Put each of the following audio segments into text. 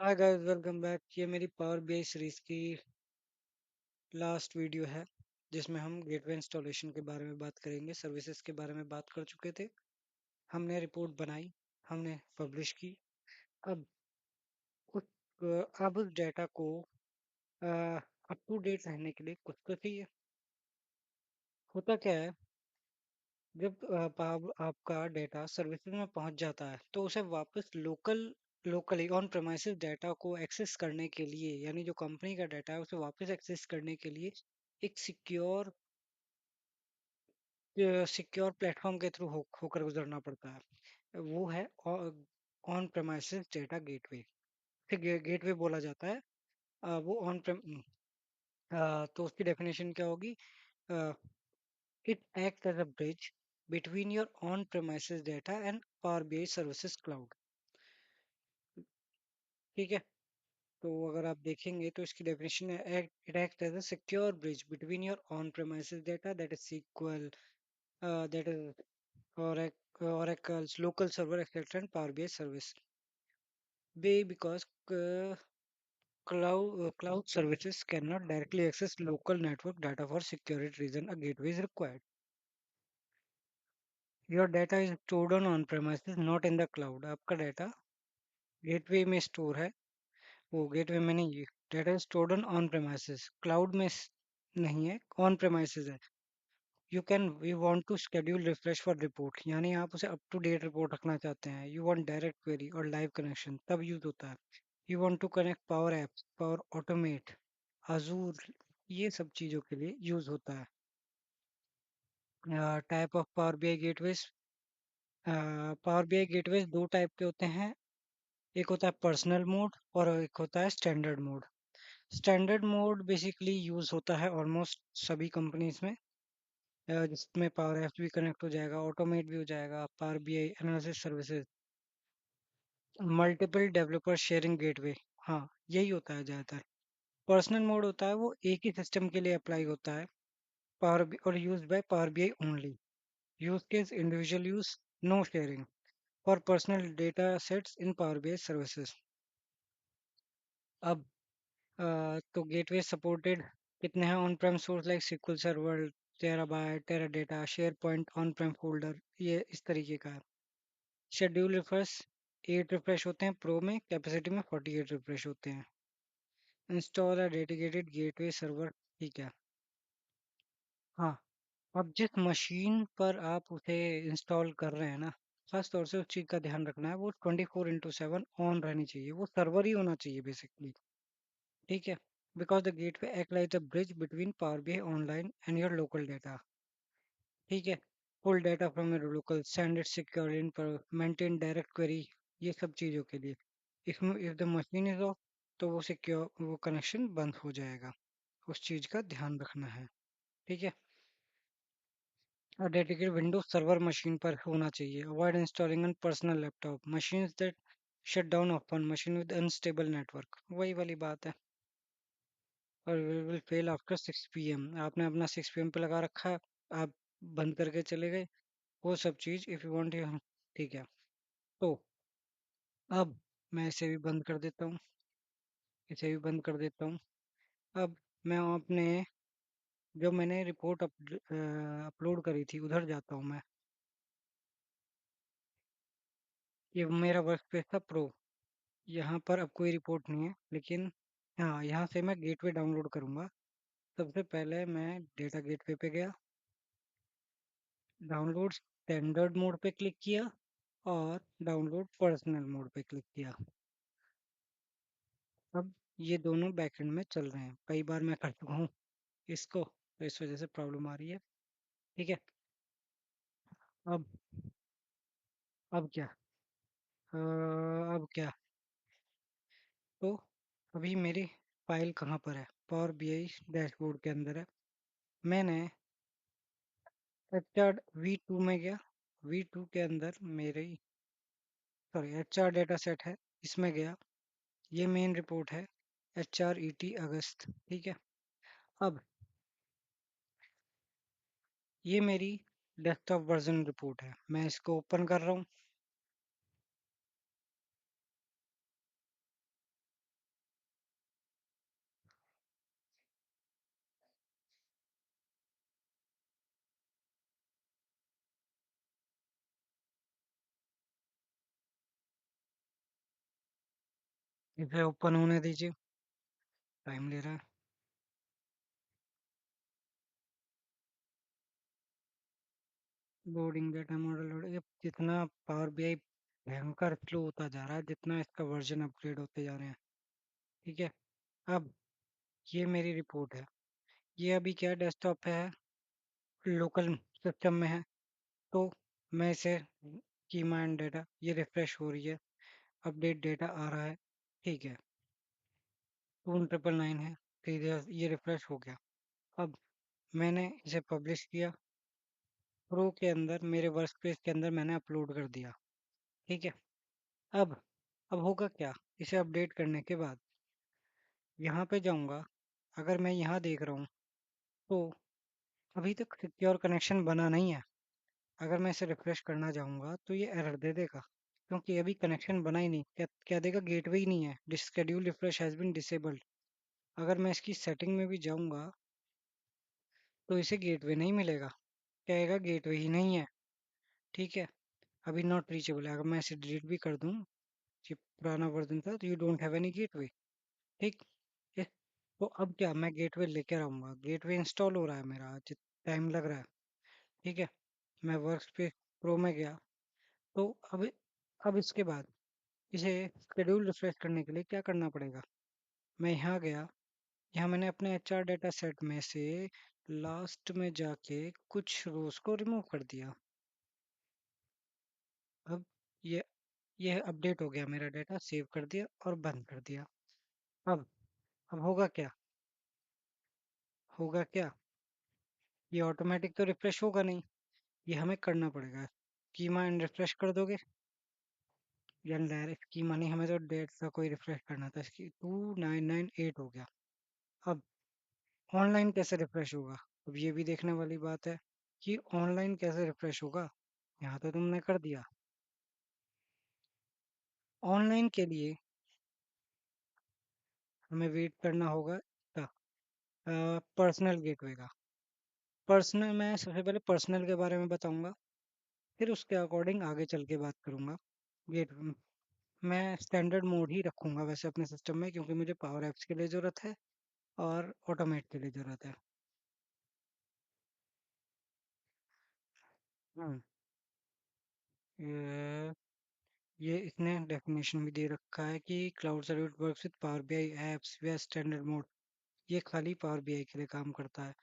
Hi guys, welcome back. ये मेरी power BI series की लास्ट वीडियो है जिसमें हम गेटवे इंस्टॉलेशन के बारे में बात करेंगे। सर्विसेज के बारे में बात कर चुके थे। हमने रिपोर्ट बनाई, हमने पब्लिश की। अब उस अब उस डेटा को अप टू डेट रहने के लिए कुछ तो चाहिए। होता क्या है, जब आपका डेटा सर्विसेज में पहुंच जाता है तो उसे वापस लोकली ऑन प्रेमाइसिस डेटा को एक्सेस करने के लिए, यानी जो कंपनी का डेटा है उसे वापस एक्सेस करने के लिए एक सिक्योर प्लेटफॉर्म के थ्रू होकर गुजरना पड़ता है। वो है on premises data gateway. Gateway बोला जाता है। वो ऑन प्रेम तो उसकी डेफिनेशन क्या होगी? It act as a bridge between your on premises data and power BI services cloud. ठीक है। तो अगर आप देखेंगे तो इसकी डेफिनेशन है, it act as a secure bridge between your on premises data that is SQL, that is Oracle's local server etc. and Power BI service. Because cloud services cannot directly access local network data for security reason, a gateway is required. Your data is stored on on-premises, not in the cloud. आपका data gateway में store है, वो gateway में नहीं है। Data stored on on premises, cloud में नहीं है, ऑन प्रेमाइसेस है। We want to schedule refresh for report, यानी आप उसे अप टू डेट रिपोर्ट रखना चाहते हैं। यू वांट डायरेक्ट क्वेरी और लाइव कनेक्शन, तब यूज होता है। You want to connect power apps, power automate, Azure, ये सब चीज़ों के लिए यूज होता है। Type of power BI gateways दो टाइप के होते हैं। एक होता है पर्सनल मोड और एक होता है standard mode. Standard mode basically use होता है ऑलमोस्ट सभी कंपनीज में, जिसमें पावर एप्स भी कनेक्ट हो जाएगा, ऑटोमेट भी हो जाएगा, power BI analysis services, multiple developer sharing gateway. हाँ, यही होता है ज़्यादातर। पर्सनल मोड होता है वो एक ही सिस्टम के लिए अप्लाई होता है, और use by power BI only. Use case individual use, no sharing for personal data sets in power BI services. अब तो गेटवे सपोर्टेड कितने हैं on prem source, like SQL server, terabyte, Teradata, SharePoint on prem folder, ये इस तरीके का है। Schedule refresh 8 refresh होते हैं प्रो में, कैपेसिटी में 48 रिफ्रेश होते हैं। Install a dedicated gateway server, ठीक है। हाँ, अब जिस मशीन पर आप उसे इंस्टॉल कर रहे हैं ना, खास तौर से उस चीज़ का ध्यान रखना है, वो 24/7 ऑन रहनी चाहिए, वो सर्वर ही होना चाहिए बेसिकली। ठीक है। Because the gateway act like the bridge between Power BI online and your local data. ठीक है। Pull data from your local, send it secure in पर, मेंटेन डायरेक्ट क्वेरी, ये सब चीज़ों के लिए। इसमें if the machine is of, तो वो सिक्योर, वो कनेक्शन बंद हो जाएगा। उस चीज़ का ध्यान रखना है। ठीक है। और डेडिकेटेड विंडोज सर्वर मशीन पर होना चाहिए। Avoid installing on personal laptop, machines that shut down often, machine with unstable network, वही वाली बात है। और विल फेल आफ्टर 6 PM, आपने अपना 6 PM पे लगा रखा है, आप बंद करके चले गए, वो सब चीज़ इफ़ यू वांट। ठीक है। तो अब मैं इसे भी बंद कर देता हूँ, इसे भी बंद कर देता हूँ। अब मैं अपने, जो मैंने रिपोर्ट अपलोड करी थी, उधर जाता हूँ मैं। ये मेरा वर्क स्पेस था प्रो। यहाँ पर अब कोई रिपोर्ट नहीं है, लेकिन हाँ, यहाँ से मैं गेटवे डाउनलोड करूँगा। सबसे पहले मैं डेटा गेटवे पे गया, डाउनलोड स्टैंडर्ड मोड पे क्लिक किया और डाउनलोड पर्सनल मोड पे क्लिक किया। अब ये दोनों बैकएंड में चल रहे हैं, कई बार मैं कर चुका हूँ इसको, तो इस वजह से प्रॉब्लम आ रही है। ठीक है। अब अब क्या अब क्या, तो अभी मेरी फाइल कहाँ पर है? पावर बीआई डैशबोर्ड के अंदर है। मैंने HR V2 में गया। V2 के अंदर मेरी, सॉरी, HR डेटा सेट है, इसमें गया। ये मेन रिपोर्ट है, HRET अगस्त। ठीक है। अब ये मेरी डेस्कटॉप वर्जन रिपोर्ट है, मैं इसको ओपन कर रहा हूँ। इसे ओपन होने दीजिए, टाइम ले रहा है। लोडिंग डेटा मॉडल लोड, ये जितना पावर बीआई भयंकर स्लो होता जा रहा है, जितना इसका वर्जन अपग्रेड होते जा रहे हैं। ठीक है। अब ये मेरी रिपोर्ट है। ये अभी क्या डेस्कटॉप पे है, लोकल सिस्टम में है। तो मैं इसे कीमा एंड डेटा, ये रिफ्रेश हो रही है, अपडेट डेटा आ रहा है। ठीक है। 2999 है। फिर ये रिफ्रेश हो गया। अब मैंने इसे पब्लिश किया, प्रो के अंदर मेरे वर्क स्पेस के अंदर मैंने अपलोड कर दिया। ठीक है। अब अब होगा क्या, इसे अपडेट करने के बाद यहाँ पे जाऊँगा। अगर मैं यहाँ देख रहा हूँ तो अभी तक सिक्योर कनेक्शन बना नहीं है। अगर मैं इसे रिफ्रेश करना चाहूँगा तो ये एरर दे देगा, क्योंकि अभी कनेक्शन बना ही नहीं। क्या क्या देगा, गेटवे ही नहीं है, schedule refresh has been disabled. अगर मैं इसकी सेटिंग में भी जाऊँगा तो इसे गेटवे नहीं मिलेगा, कहेगा गेटवे ही नहीं है। ठीक है। अभी नॉट रीचेबल है। अगर मैं इसे डिलीट भी कर दूँ, जो पुराना वर्जन था, तो you don't have any gateway. ठीक है। तो अब क्या, मैं गेटवे लेकर आऊँगा, गेटवे इंस्टॉल हो रहा है मेरा, टाइम लग रहा है। ठीक है। मैं वर्क स्पेस प्रो में गया। तो अब इसके बाद इसे शेड्यूल रिफ्रेश करने के लिए क्या करना पड़ेगा, मैं यहाँ गया। यहाँ मैंने अपने एचआर डेटा सेट में से लास्ट में जाके कुछ रोज को रिमूव कर दिया। अब ये ये अपडेट हो गया, मेरा डेटा सेव कर दिया और बंद कर दिया। अब अब होगा क्या, ये ऑटोमेटिक तो रिफ्रेश होगा नहीं, ये हमें करना पड़ेगा। कीमा एंड रिफ्रेश कर दोगे, या डायरेक्ट कीमा नहीं, हमें तो डेट का कोई रिफ्रेश करना था। इसकी 2998 हो गया। अब ऑनलाइन कैसे रिफ्रेश होगा, अब ये भी देखने वाली बात है कि ऑनलाइन कैसे रिफ्रेश होगा। यहाँ तो तुमने कर दिया। ऑनलाइन के लिए हमें वेट करना होगा पर्सनल गेटवे का। पर्सनल, मैं सबसे पहले पर्सनल के बारे में बताऊंगा, फिर उसके अकॉर्डिंग आगे चल के बात करूंगा। गेट मैं स्टैंडर्ड मोड ही रखूंगा वैसे अपने सिस्टम में, क्योंकि मुझे पावर एप्स के लिए ज़रूरत है और ऑटोमेट के लिए ज़रूरत है। हम्म ये ये इसने डेफिनेशन भी दे रखा है कि cloud service works with power BI apps way standard mode. ये खाली पावर बीआई के लिए काम करता है।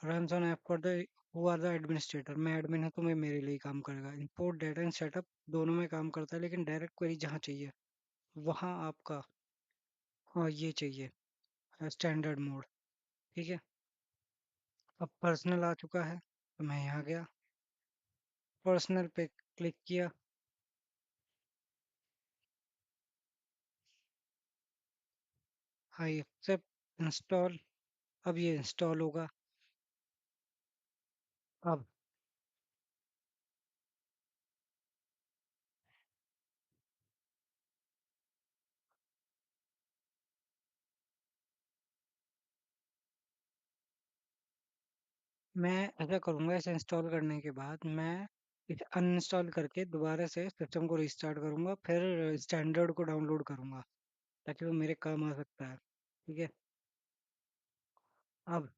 Runs on app for the who are the administrator, मैं एडमिन हूँ तो मैं मेरे लिए ही काम करेगा। इंपोर्ट डाटा एंड सेटअप दोनों में काम करता है, लेकिन डायरेक्ट क्वेरी जहाँ चाहिए वहाँ आपका, हाँ, ये चाहिए स्टैंडर्ड मोड। ठीक है। अब पर्सनल आ चुका है, तो मैं यहाँ गया, पर्सनल पे क्लिक किया। I accept install. अब ये इंस्टॉल होगा। अब मैं ऐसा करूँगा, इसे इंस्टॉल करने के बाद मैं इसे अनइंस्टॉल करके दोबारा से सिस्टम को रिस्टार्ट करूँगा, फिर स्टैंडर्ड को डाउनलोड करूँगा, ताकि वो मेरे काम आ सकता है। ठीक है। अब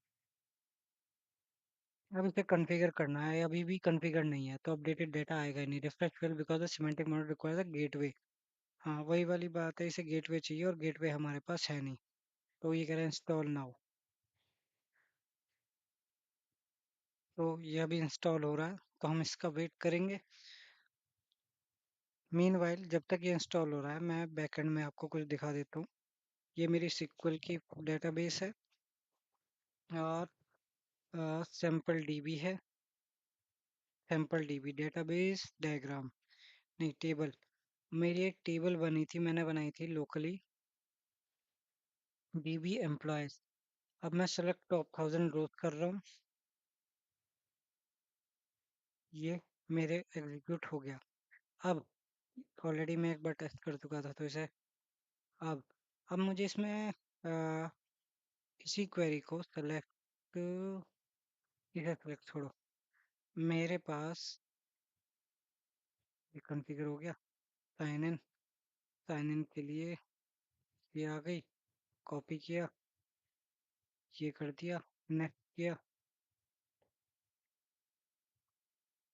अब इसे कॉन्फ़िगर करना है, अभी भी कॉन्फ़िगर नहीं है तो अपडेटेड डेटा आएगा ही नहीं। Refresh fail because the semantic model requires a gateway. हाँ, वही वाली बात है, इसे गेटवे चाहिए और गेटवे हमारे पास है नहीं। तो ये कह रहे हैं इंस्टॉल नाउ। तो ये अभी इंस्टॉल हो रहा है, तो हम इसका वेट करेंगे। मीनवाइल जब तक ये इंस्टॉल हो रहा है, मैं बैकएंड में आपको कुछ दिखा देता हूँ। ये मेरी सिक्वल की डेटाबेस है और सैम्पल डीबी है। सैम्पल डीबी डेटाबेस डायग्राम, नहीं टेबल। मेरी एक टेबल बनी थी, मैंने बनाई थी लोकली, डीबी एम्प्लॉयज। अब मैं सेलेक्ट टॉप 1000 रोज कर रहा हूँ, ये मेरे एग्जीक्यूट हो गया। अब ऑलरेडी मैं एक बार टेस्ट कर चुका था, तो इसे अब अब मुझे इसमें इसी क्वेरी को सेलेक्ट, इसे सेलेक्ट छोड़ो। मेरे पास ये कॉन्फ़िगर हो गया। साइन इन, साइन इन के लिए ये आ गई, कॉपी किया, ये कर दिया, नेक्स्ट किया।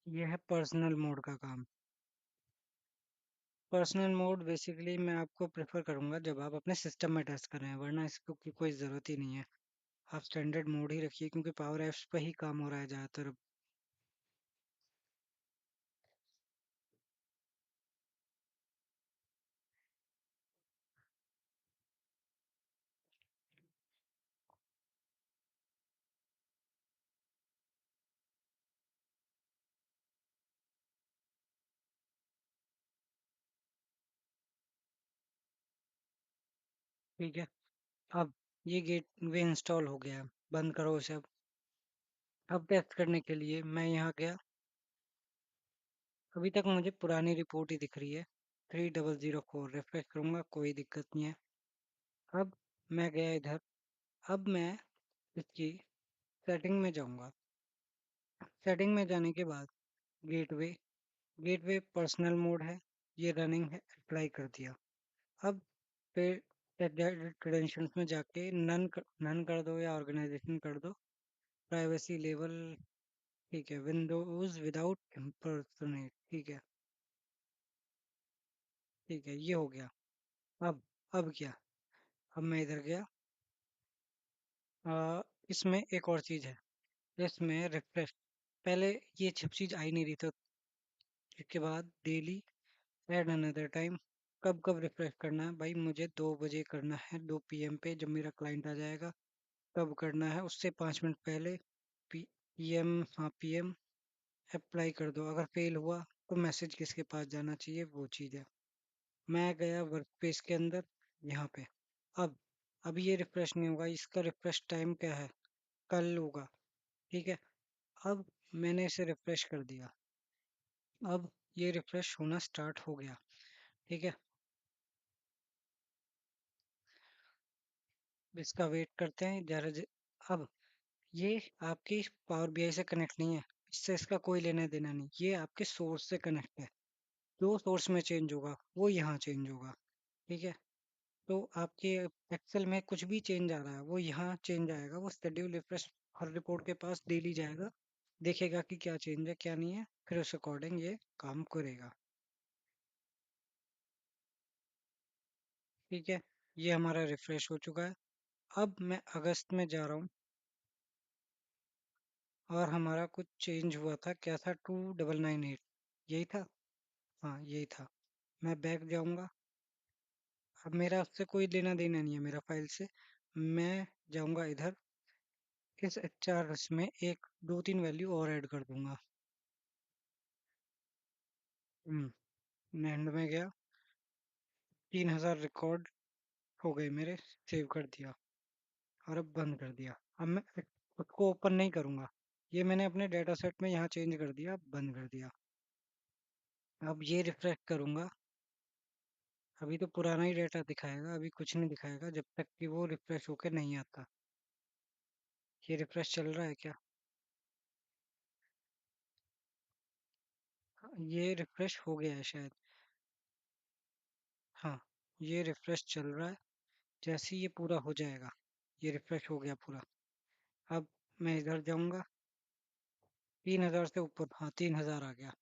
ये है पर्सनल मोड का काम। पर्सनल मोड बेसिकली मैं आपको प्रेफर करूंगा जब आप अपने सिस्टम में टेस्ट कर रहे हैं, वरना इसको की कोई ज़रूरत ही नहीं है। आप स्टैंडर्ड मोड ही रखिए क्योंकि पावर एप्स पे ही काम हो रहा है ज़्यादातर अब। ठीक है। अब ये गेटवे इंस्टॉल हो गया है, बंद करो इसे अब टेस्ट करने के लिए मैं यहाँ गया। अभी तक मुझे पुरानी रिपोर्ट ही दिख रही है, 3004। रिफ्रेश करूंगा, कोई दिक्कत नहीं है। अब मैं गया इधर। अब मैं इसकी सेटिंग में जाऊंगा। सेटिंग में जाने के बाद गेटवे, गेटवे पर्सनल मोड है, ये रनिंग है, अप्लाई कर दिया। अब फिर क्रेडेंशियल्स में जाके नन कर दो या ऑर्गेनाइजेशन कर दो। प्राइवेसी लेवल ठीक है, विंडोज विदाउट इम्पर्सोनेट ठीक है। ठीक है, ये हो गया। अब अब क्या, अब मैं इधर गया। इसमें एक और चीज़ है, इसमें रिफ्रेश। पहले ये सब चीज़ आई नहीं रही थी। इसके बाद डेली एड अनदर टाइम, कब कब रिफ्रेश करना है भाई, मुझे 2 बजे करना है, 2 PM पे जब मेरा क्लाइंट आ जाएगा तब करना है, उससे 5 मिनट पहले। PM, हाँ PM अप्लाई कर दो। अगर फेल हुआ तो मैसेज किसके पास जाना चाहिए, वो चीज़ है। मैं गया वर्क पेज के अंदर, यहाँ पे। अब अभी ये रिफ्रेश नहीं होगा, इसका रिफ्रेश टाइम क्या है, कल होगा। ठीक है। अब मैंने इसे रिफ्रेश कर दिया। अब ये रिफ्रेश होना स्टार्ट हो गया। ठीक है। इसका वेट करते हैं जरा अब ये आपकी पावर BI से कनेक्ट नहीं है, इससे इसका कोई लेना देना नहीं, ये आपके सोर्स से कनेक्ट है। जो सोर्स में चेंज होगा वो यहाँ चेंज होगा। ठीक है। तो आपके एक्सेल में कुछ भी चेंज आ रहा है वो यहाँ चेंज आएगा, वो शेड्यूल रिफ्रेश हर रिपोर्ट के पास डेली जाएगा, देखेगा कि क्या चेंज है क्या नहीं है, फिर उस अकॉर्डिंग ये काम करेगा। ठीक है। ये हमारा रिफ्रेश हो चुका है। अब मैं अगस्त में जा रहा हूँ और हमारा कुछ चेंज हुआ था, क्या था, 2998, यही था। हाँ यही था। मैं बैक जाऊंगा। अब मेरा उससे कोई लेना देना नहीं है मेरा फाइल से। मैं जाऊंगा इधर, इस HRS में एक 2 3 वैल्यू और ऐड कर दूंगा। एंड में गया, 3000 रिकॉर्ड हो गए मेरे, सेव कर दिया और अब बंद कर दिया। अब मैं उसको ओपन नहीं करूंगा, ये मैंने अपने डेटा सेट में यहाँ चेंज कर दिया, बंद कर दिया। अब ये रिफ्रेश करूंगा, अभी तो पुराना ही डेटा दिखाएगा, अभी कुछ नहीं दिखाएगा जब तक कि वो रिफ्रेश होकर नहीं आता। ये रिफ्रेश चल रहा है क्या, हाँ, ये रिफ्रेश हो गया है शायद। हाँ, ये रिफ्रेश चल रहा है। जैसे ही ये पूरा हो जाएगा, ये रिफ्रेश हो गया पूरा। अब मैं इधर जाऊंगा, 3000 से ऊपर, हाँ 3000 आ गया।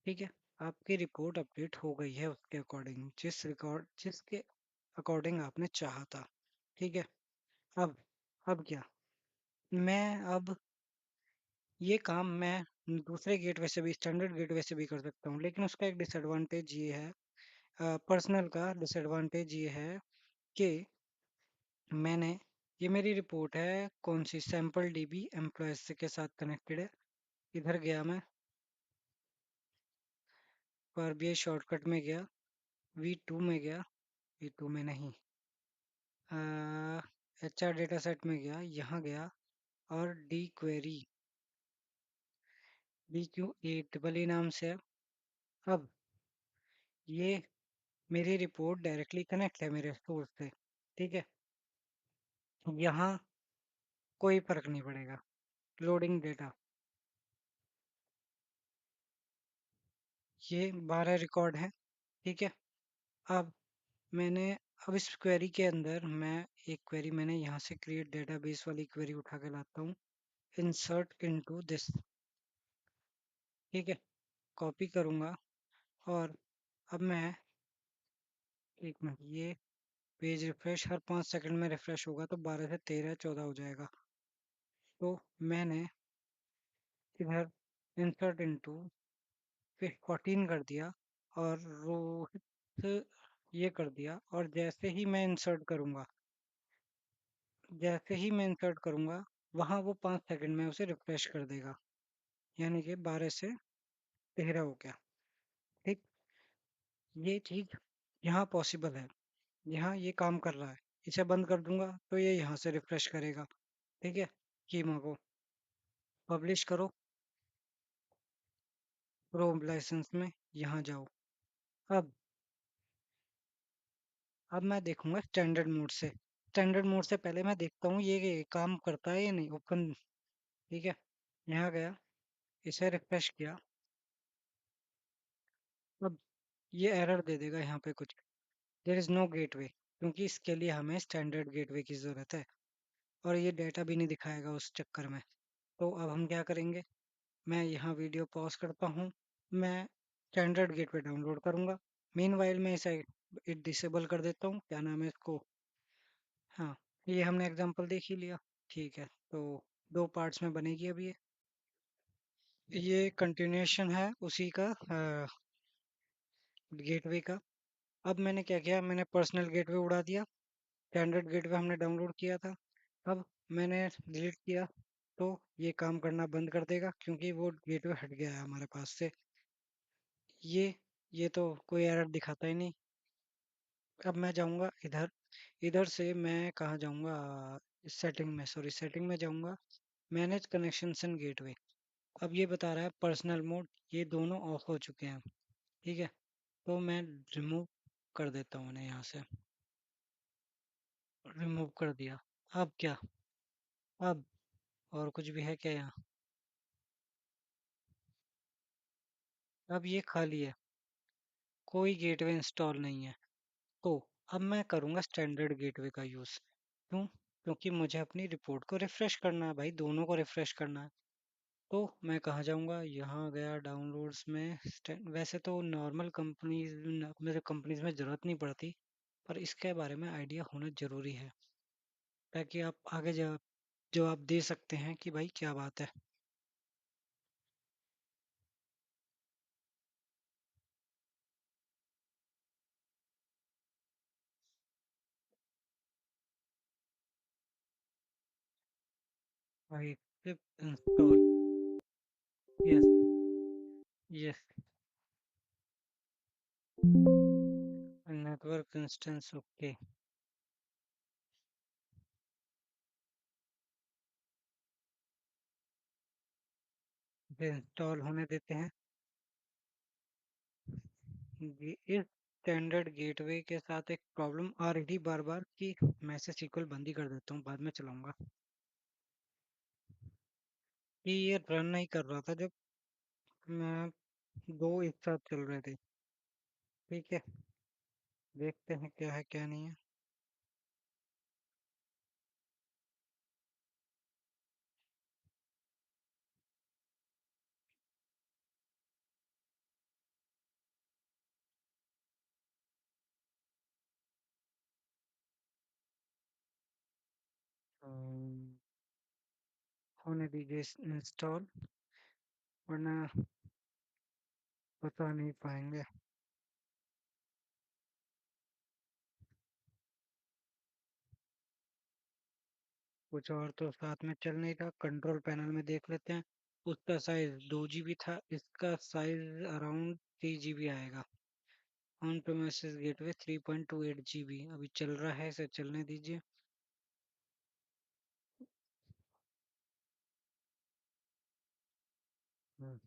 ठीक है। आपकी रिपोर्ट अपडेट हो गई है उसके अकॉर्डिंग, जिसके अकॉर्डिंग आपने चाहा था। ठीक है। अब अब क्या, मैं अब ये काम मैं दूसरे गेटवे से भी, स्टैंडर्ड गेटवे से भी कर सकता हूँ, लेकिन उसका एक डिसएडवांटेज ये है, पर्सनल का डिसएडवांटेज ये है कि मैंने, ये मेरी रिपोर्ट है कौन सी, सैम्पल DB एम्प्लॉयज के साथ कनेक्टेड है। इधर गया मैं, RBI शॉर्टकट में गया, V2 में गया, V2 में नहीं, HR डेटा सेट में गया, यहाँ गया और डी क्वेरी, DQA नाम से है। अब ये मेरी रिपोर्ट डायरेक्टली कनेक्ट है मेरे सोर्स से। ठीक है। यहाँ कोई फर्क नहीं पड़ेगा, लोडिंग डेटा, ये 12 रिकॉर्ड है। ठीक है। अब मैंने अब इस क्वेरी के अंदर मैं एक क्वेरी मैंने यहाँ से क्रिएट डेटाबेस वाली क्वेरी उठा के लाता हूँ, इंसर्ट इनटू दिस। ठीक है, कॉपी करूँगा और अब मैं एक मिनट, ये पेज रिफ्रेश हर 5 सेकंड में रिफ्रेश होगा तो 12 से 13 14 हो जाएगा। तो मैंने इधर इंसर्ट इनटू फिर 14 कर दिया और रोहित ये कर दिया, और जैसे ही मैं इंसर्ट करूंगा वहां वो 5 सेकंड में उसे रिफ्रेश कर देगा, यानी कि 12 से 13 हो गया। ठीक, ये चीज यहाँ पॉसिबल है, यहाँ ये काम कर रहा है। इसे बंद कर दूंगा तो ये यहाँ से रिफ्रेश करेगा। ठीक है, कीमा को पब्लिश करो, क्रोम लाइसेंस में यहाँ जाओ। अब अब मैं देखूंगा स्टैंडर्ड मोड से। स्टैंडर्ड मोड से पहले मैं देखता हूँ ये काम करता है या नहीं, ओपन। ठीक है, यहाँ गया, इसे रिफ्रेश किया। अब ये एरर दे देगा यहाँ पे कुछ, देयर इज नो गेटवे, क्योंकि इसके लिए हमें स्टैंडर्ड गेटवे की ज़रूरत है, और ये डेटा भी नहीं दिखाएगा उस चक्कर में। तो अब हम क्या करेंगे, मैं यहाँ वीडियो पॉज करता हूँ, मैं स्टैंडर्ड गेटवे डाउनलोड करूँगा। मीनवाइल मैं इसे डिसेबल कर देता हूँ, क्या नाम है इसको, हाँ, ये हमने एग्जांपल देख ही लिया। ठीक है, तो 2 पार्ट्स में बनेगी अब ये कंटिन्यूएशन है उसी का, गेटवे का। अब मैंने क्या किया, मैंने पर्सनल गेटवे उड़ा दिया, स्टैंडर्ड गेटवे हमने डाउनलोड किया था। अब मैंने डिलीट किया तो ये काम करना बंद कर देगा, क्योंकि वो गेटवे हट गया है हमारे पास से। ये ये तो कोई एरर दिखाता ही नहीं। अब मैं जाऊंगा इधर, इधर से मैं कहाँ जाऊंगा, सेटिंग में, सॉरी, सेटिंग में जाऊंगा, मैनेज कनेक्शंस एंड गेटवे। अब ये बता रहा है पर्सनल मोड, ये दोनों ऑफ हो चुके हैं। ठीक है, तो मैं रिमूव कर देता हूँ उन्हें यहाँ से, रिमूव कर दिया। अब क्या, अब और कुछ भी है क्या यहाँ, अब ये खाली है, कोई गेटवे इंस्टॉल नहीं है। तो अब मैं करूँगा स्टैंडर्ड गेटवे का यूज़। क्यों? क्योंकि मुझे अपनी रिपोर्ट को रिफ्रेश करना है भाई, दोनों को रिफ्रेश करना है। तो मैं कहाँ जाऊँगा, यहाँ गया डाउनलोड्स में, वैसे तो नॉर्मल कंपनीज, मेरे कंपनीज में ज़रूरत नहीं पड़ती, पर इसके बारे में आइडिया होना ज़रूरी है, ताकि आप आगे जवाब दे सकते हैं कि भाई क्या बात है। भाई install, yes, yes, network instance, okay, install होने देते हैं। इस स्टैंडर्ड गेटवे के साथ एक प्रॉब्लम आ रही थी बार बार कि मैं इसे सीक्वल बंद ही कर देता हूँ, बाद में चलाऊंगा, कि ये रन नहीं कर रहा था जब मैं दो एक साथ चल रहे थे। ठीक है, देखते हैं क्या है क्या नहीं है। अम, होने दीजिए इंस्टॉल, वरना बता नहीं पाएंगे। कुछ और तो साथ में चल नहीं रहा, कंट्रोल पैनल में देख लेते हैं। उसका साइज 2 GB था, इसका साइज अराउंड 3 GB आएगा। ऑन प्रेमिसेस गेटवे 3.28 GB अभी चल रहा है, इसे चलने दीजिए। हम्म,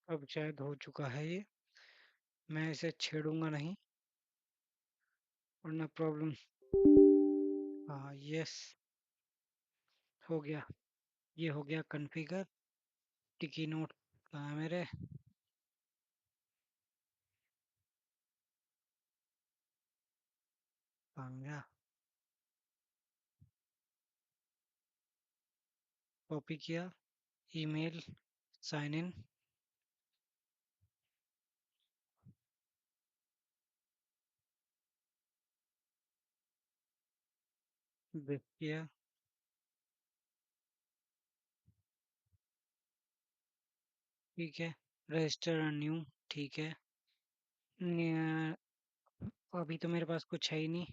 अब शायद हो चुका है ये। मैं इसे छेड़ूंगा नहीं, वरना प्रॉब्लम। हाँ, यस, हो गया। ये हो गया कॉन्फ़िगर। टिकी नोट कहाँ है मेरे? कहाँ गया? कॉपी किया। ईमेल। Sign in. बेक किया। ठीक है। Register new. ठीक है। न- अभी तो मेरे पास कुछ है ही नहीं।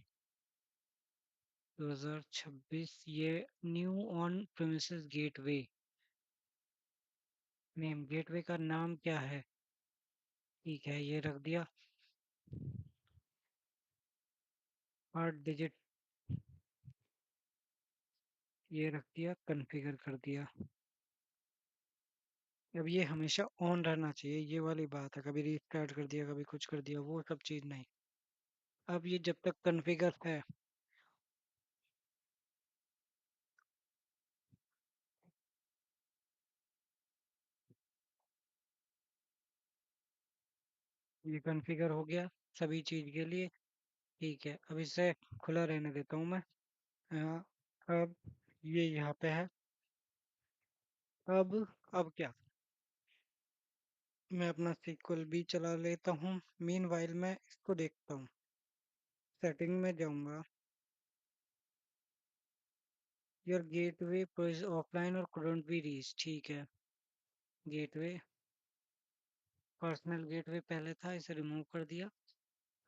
2026 ये। New on premises gateway. Name gateway का नाम क्या है? ठीक है, ये रख दिया। 8 डिजिट। ये रख दिया, कॉन्फ़िगर कर दिया। अब ये हमेशा ऑन रहना चाहिए, ये वाली बात है। कभी रीस्टार्ट कर दिया, कभी कुछ कर दिया, वो सब चीज़ नहीं। अब ये जब तक कॉन्फ़िगर है। ये कॉन्फ़िगर हो गया सभी चीज़ के लिए। ठीक है, अब इसे खुला रहने देता हूँ मैं। अब ये यहाँ पे है। अब क्या? मैं अपना सीक्वल भी चला लेता हूँ। मीनवाइल मैं इसको देखता हूँ। सेटिंग में जाऊँगा। योर गेटवे इज ऑफलाइन और couldn't बी रीच। ठीक है। गेटवे। पर्सनल गेटवे पहले था, इसे रिमूव कर दिया।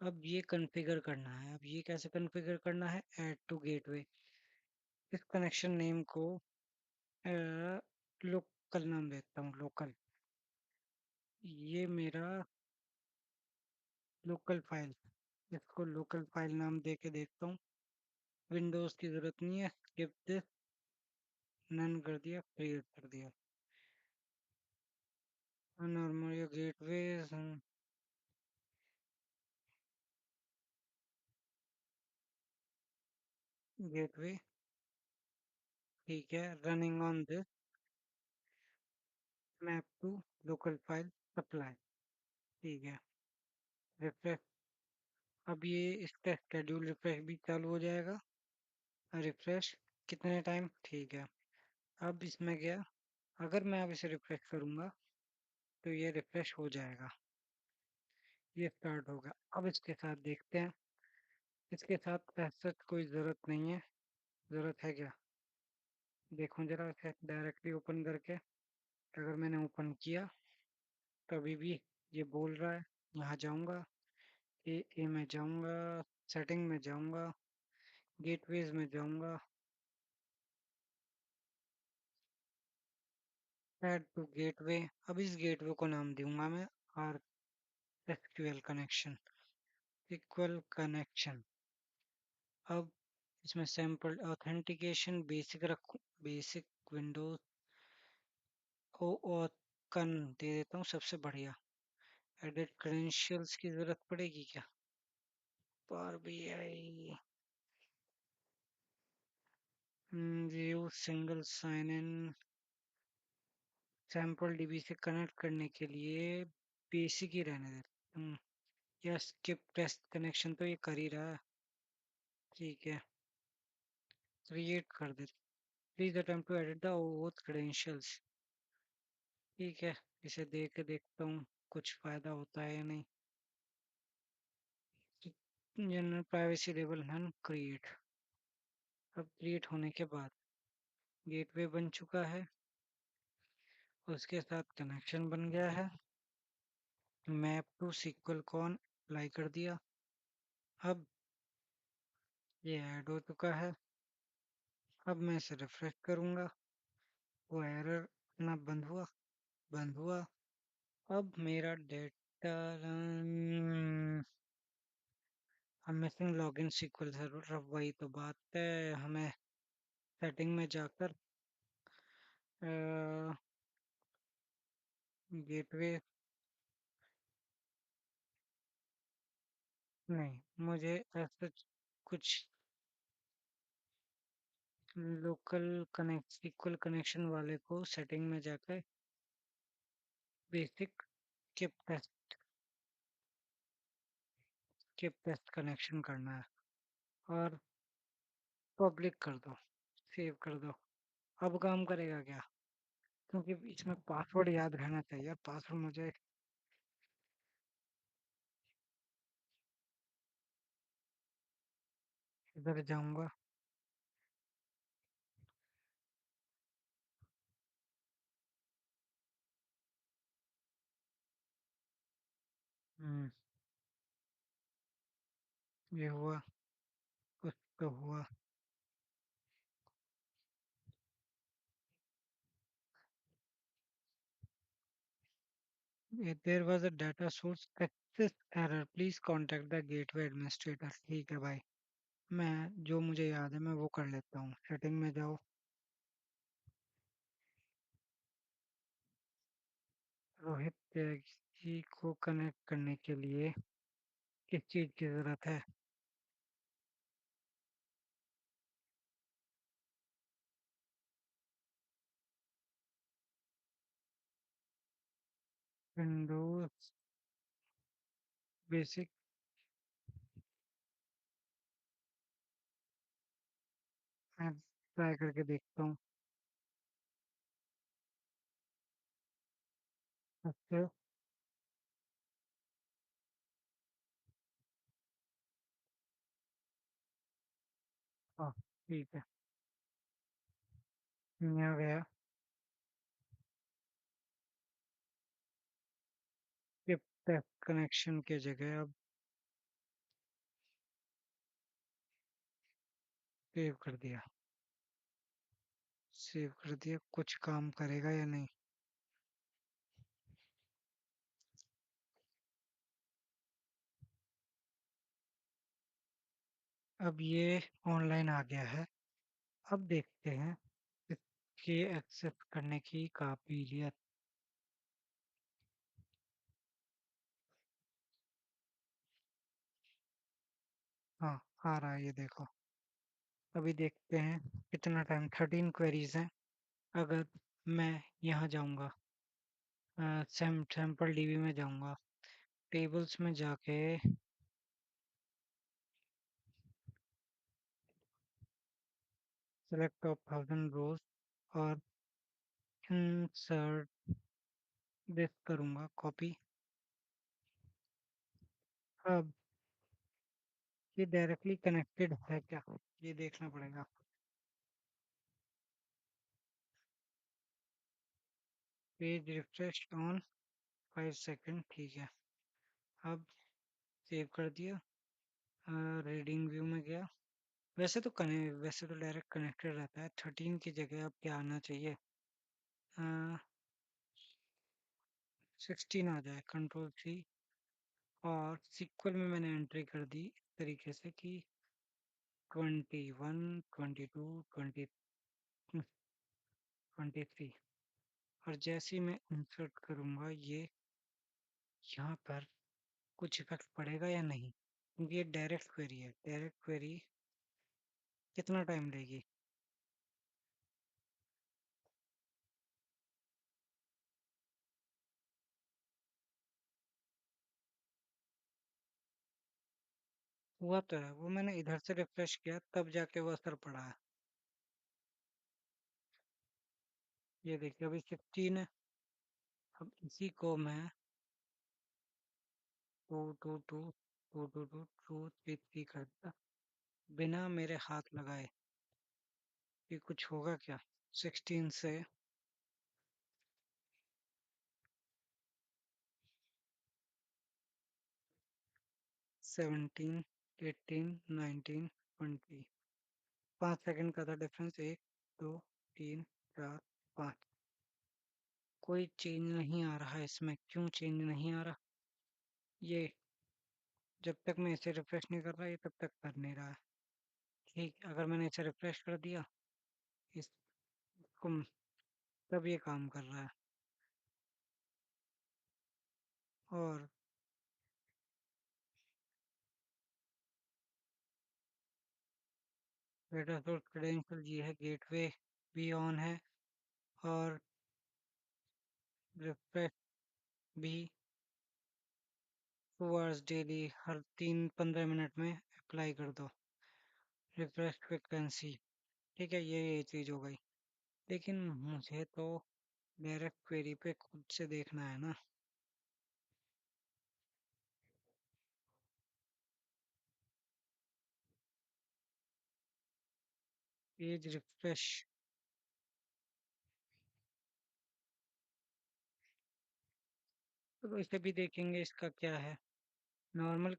अब ये कॉन्फ़िगर करना है। अब ये कैसे कॉन्फ़िगर करना है? Add to gateway. इस कनेक्शन नेम को लोकल नाम देता हूँ, लोकल। ये मेरा लोकल फाइल। इसको लोकल फाइल नाम दे के देखता हूँ। विंडोज़ की ज़रूरत नहीं है, स्किप दिस। नन कर दिया, क्रिएट कर दिया। Normal gateway. गेटवे। ठीक है, running on this. Map to local file supply. ठीक है। रिफ्रेश। अब ये इसका शेड्यूल रिफ्रेश भी चालू हो जाएगा। रिफ्रेश। कितने टाइम? ठीक है। अब इसमें गया। अगर मैं अब इसे रिफ्रेश करूंगा तो ये रिफ्रेश हो जाएगा। ये स्टार्ट होगा। अब इसके साथ देखते हैं। इसके साथ ऐसा कोई ज़रूरत नहीं है। ज़रूरत है क्या? देखो जरा इसे डायरेक्टली ओपन करके। अगर मैंने ओपन किया तभी भी ये बोल रहा है। यहाँ जाऊँगा। ए में जाऊँगा। सेटिंग में जाऊँगा। गेटवेज में जाऊँगा। Add to gateway. अब इस गेटवे को नाम दूंगा मैं R SQL connection. Equal connection. अब इसमें सैम्पल ऑथेंटिकेशन बेसिक रखूं। बेसिक विंडोज ओ और कन दे देता हूँ सबसे बढ़िया। एडिट क्रेडेंशियल्स की जरूरत पड़ेगी क्या? Power BI. View single sign in. Sample DB से कनेक्ट करने के लिए बेसिक ही रहने देता हूँ। या स्किप टेस्ट कनेक्शन तो ये कर ही रहा है। ठीक है, क्रिएट कर दे। Please attempt to edit the auth credentials. ठीक है, इसे दे के देखता हूँ कुछ फायदा होता है या नहीं। General privacy level none create. अब क्रिएट होने के बाद गेटवे बन चुका है। उसके साथ कनेक्शन बन गया है। Map to SQL con apply कर दिया। अब ये ऐड हो चुका है। अब मैं इसे रिफ्रेश करूंगा। वो एरर ना बंद हुआ। बंद हुआ। अब मेरा डेटा। हम मिसिंग लॉगिन सीक्वल सर्वर। अब वही तो बात है। हमें सेटिंग में जाकर गेटवे नहीं, मुझे ऐसा कुछ लोकल कनेक्ट इक्वल कनेक्शन वाले को सेटिंग में जाकर बेसिक किप टेस्ट कनेक्शन करना है और पब्लिक कर दो, सेव कर दो। अब काम करेगा क्या? क्योंकि इसमें पासवर्ड याद रहना चाहिए, पासवर्ड मुझे इधर जाऊंगा। हम्म, ये हुआ, कुछ तो हुआ। There was a data source access error, please contact the gateway administrator. ठीक है भाई, मैं जो मुझे याद है मैं वो कर लेता हूँ। सेटिंग में जाओ। रोहित त्यागी को कनेक्ट करने के लिए किस चीज़ की ज़रूरत है? Windows basic. मैं ट्राई करके देखता हूँ। अच्छा। हाँ, ठीक है। यहाँ गया। स्किप टेस्ट कनेक्शन की जगह अब सेव कर दिया। सेव कर दिया, कुछ काम करेगा या नहीं? अब ये ऑनलाइन आ गया है। अब देखते हैं इसके एक्सेस करने की काबिलियत। हाँ, आ रहा है, ये देखो। अभी देखते हैं कितना टाइम। 13 क्वेरीज हैं। अगर मैं यहाँ जाऊँगा, सैम्पल डीबी में जाऊँगा, टेबल्स में जाके सेलेक्ट टॉप 1000 रोज और इंसर्ट दिस करूँगा कॉपी। अब ये डायरेक्टली कनेक्टेड है क्या, ये देखना पड़ेगा। पेज रिफ्रेश ऑन 5 सेकंड, ठीक है। अब सेव कर दिया। रीडिंग व्यू में गया। वैसे तो डायरेक्ट कनेक्टेड रहता है। 13 की जगह अब क्या आना चाहिए? 16 आ जाए, कंट्रोल 3। और सीक्वल में मैंने एंट्री कर दी इस तरीके से कि 21, 22, 23। और जैसे ही मैं इंसर्ट करूँगा ये, यहाँ पर कुछ इफेक्ट पड़ेगा या नहीं? क्योंकि ये डायरेक्ट क्वेरी है। डायरेक्ट क्वेरी कितना टाइम लेगी? हुआ तो है, वो मैंने इधर से रिफ्रेश किया तब जाके वो असर पड़ा है। ये देखिए अभी 16 है। अब इसी को मैं 222 222 233 करता, बिना मेरे हाथ लगाए। ये कुछ होगा क्या? 16 से 17, 18, 19, 20। 5 सेकंड का था डिफरेंस। 1, 2, 3, 4, 5। कोई चेंज नहीं आ रहा है इसमें। क्यों चेंज नहीं आ रहा? ये जब तक मैं इसे रिफ्रेश नहीं कर रहा, ये तब तक कर नहीं रहा है। ठीक, अगर मैंने इसे रिफ्रेश कर दिया इसको, तब ये काम कर रहा है। और डेटा सोर्स क्रेडेंशियल ये है, गेटवे भी ऑन है और रिफ्रेश भी 2 आवर्स डेली, हर 3-15 मिनट में अप्लाई कर दो। रिफ्रेश फ्रिक्वेंसी, ठीक है, ये चीज़ हो गई। लेकिन मुझे तो डायरेक्ट क्वेरी पे खुद से देखना है ना। पेज रिफ्रेश, तो इसे भी देखेंगे इसका क्या है। नॉर्मल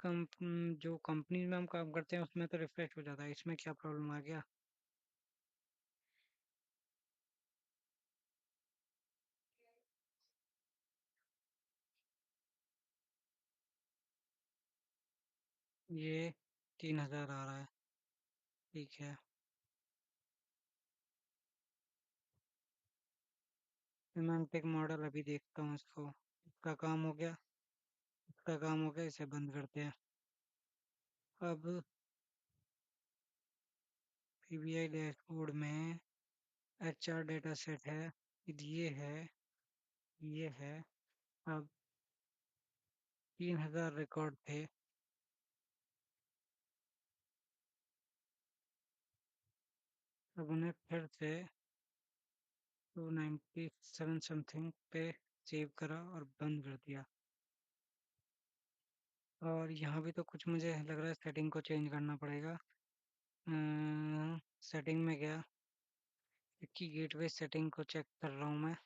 जो कंपनी में हम काम करते हैं उसमें तो रिफ्रेश हो जाता है, इसमें क्या प्रॉब्लम आ गया। ये 3,000 आ रहा है, ठीक है। सिमेंटिक मॉडल अभी देखता हूँ इसको, इसका काम हो गया, इसका काम हो गया, इसे बंद करते हैं। अब पीबीआई डैशबोर्ड में एचआर डेटा सेट है, ये है, ये है। अब 3,000 रिकॉर्ड थे, अब उन्हें फिर से 297 समथिंग पे सेव करा और बंद कर दिया। और यहाँ भी तो कुछ मुझे लग रहा है सेटिंग को चेंज करना पड़ेगा। सेटिंग में गया, इसकी गेटवे सेटिंग को चेक कर रहा हूँ मैं।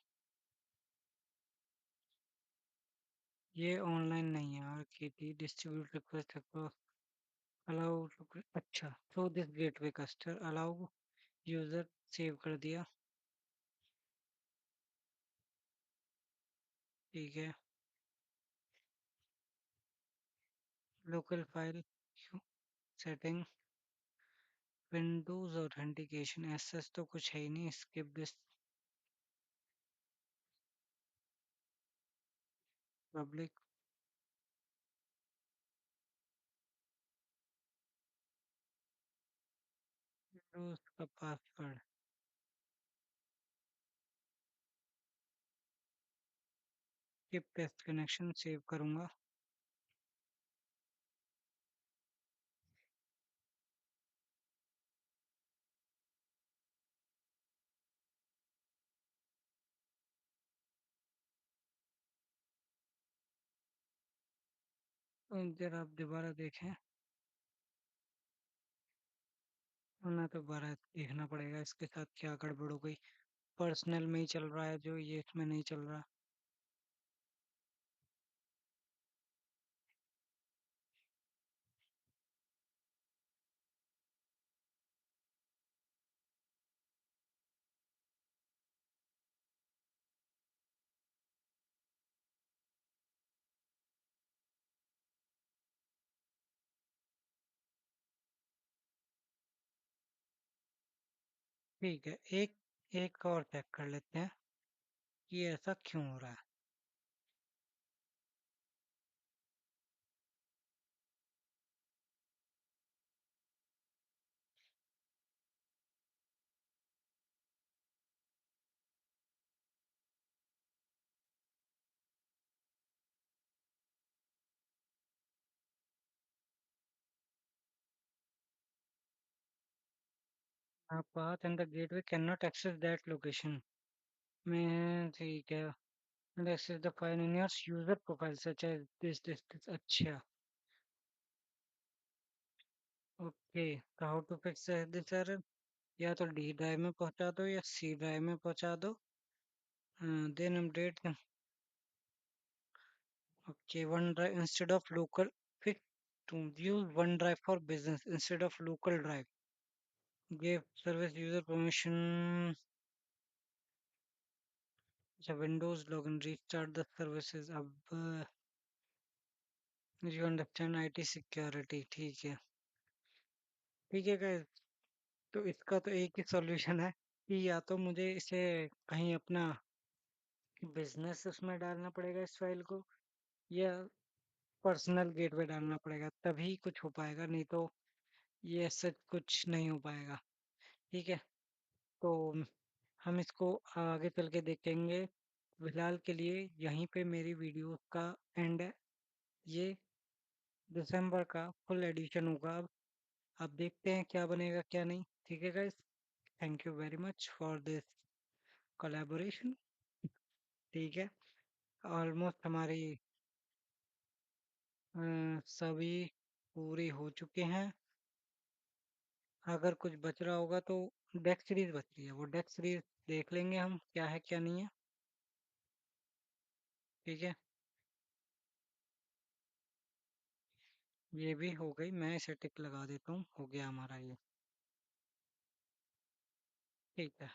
ये ऑनलाइन नहीं है, और की थी डिस्ट्रीब्यूट रिक्वेस्ट अलाउ, अच्छा, थ्रू दिस गेटवे कस्टर अलाउ यूजर, सेव कर दिया, ठीक है। Local file setting, Windows authentication, SS तो कुछ है ही नहीं, स्किप दिस, पब्लिक, विंडोज का password, skip test connection, save करूंगा। तो जरा आप दोबारा देखें, वरना तो दोबारा देखना पड़ेगा इसके साथ क्या गड़बड़ हो गई। पर्सनल में ही चल रहा है जो, ये इसमें नहीं चल रहा। ठीक है, एक एक और चेक कर लेते हैं कि ऐसा क्यों हो रहा है। आप path and the gateway can not access that location में, ठीक है। And access the file in your user profile such as this, अच्छा। Okay, how to fix this error, या तो डी ड्राइव में पहुंचा दो या सी ड्राइव में पहुंचा दो, then update. Okay, OneDrive instead of local, fix to use OneDrive for business instead of local drive, give service user permission. अच्छा, Windows login restart the services. अब you understand IT security, ठीक है। ठीक है guys, तो इसका तो एक ही सॉल्यूशन है कि या तो मुझे इसे कहीं अपना बिजनेस उसमें डालना पड़ेगा इस फाइल को, या पर्सनल गेटवे डालना पड़ेगा, तभी कुछ हो पाएगा, नहीं तो ये सच कुछ नहीं हो पाएगा। ठीक है, तो हम इसको आगे चल के देखेंगे। फिलहाल के लिए यहीं पे मेरी वीडियो का एंड है। ये दिसंबर का फुल एडिशन होगा अब देखते हैं क्या बनेगा क्या नहीं। ठीक है guys, thank you very much for this collaboration. ठीक है, ऑलमोस्ट हमारी सभी पूरी हो चुके हैं। अगर कुछ बच रहा होगा तो डेक सीरीज बच रही है, वो डेक सीरीज देख लेंगे हम क्या है क्या नहीं है। ठीक है, ये भी हो गई, मैं इसे टिक लगा देता हूँ, हो गया हमारा ये। ठीक है।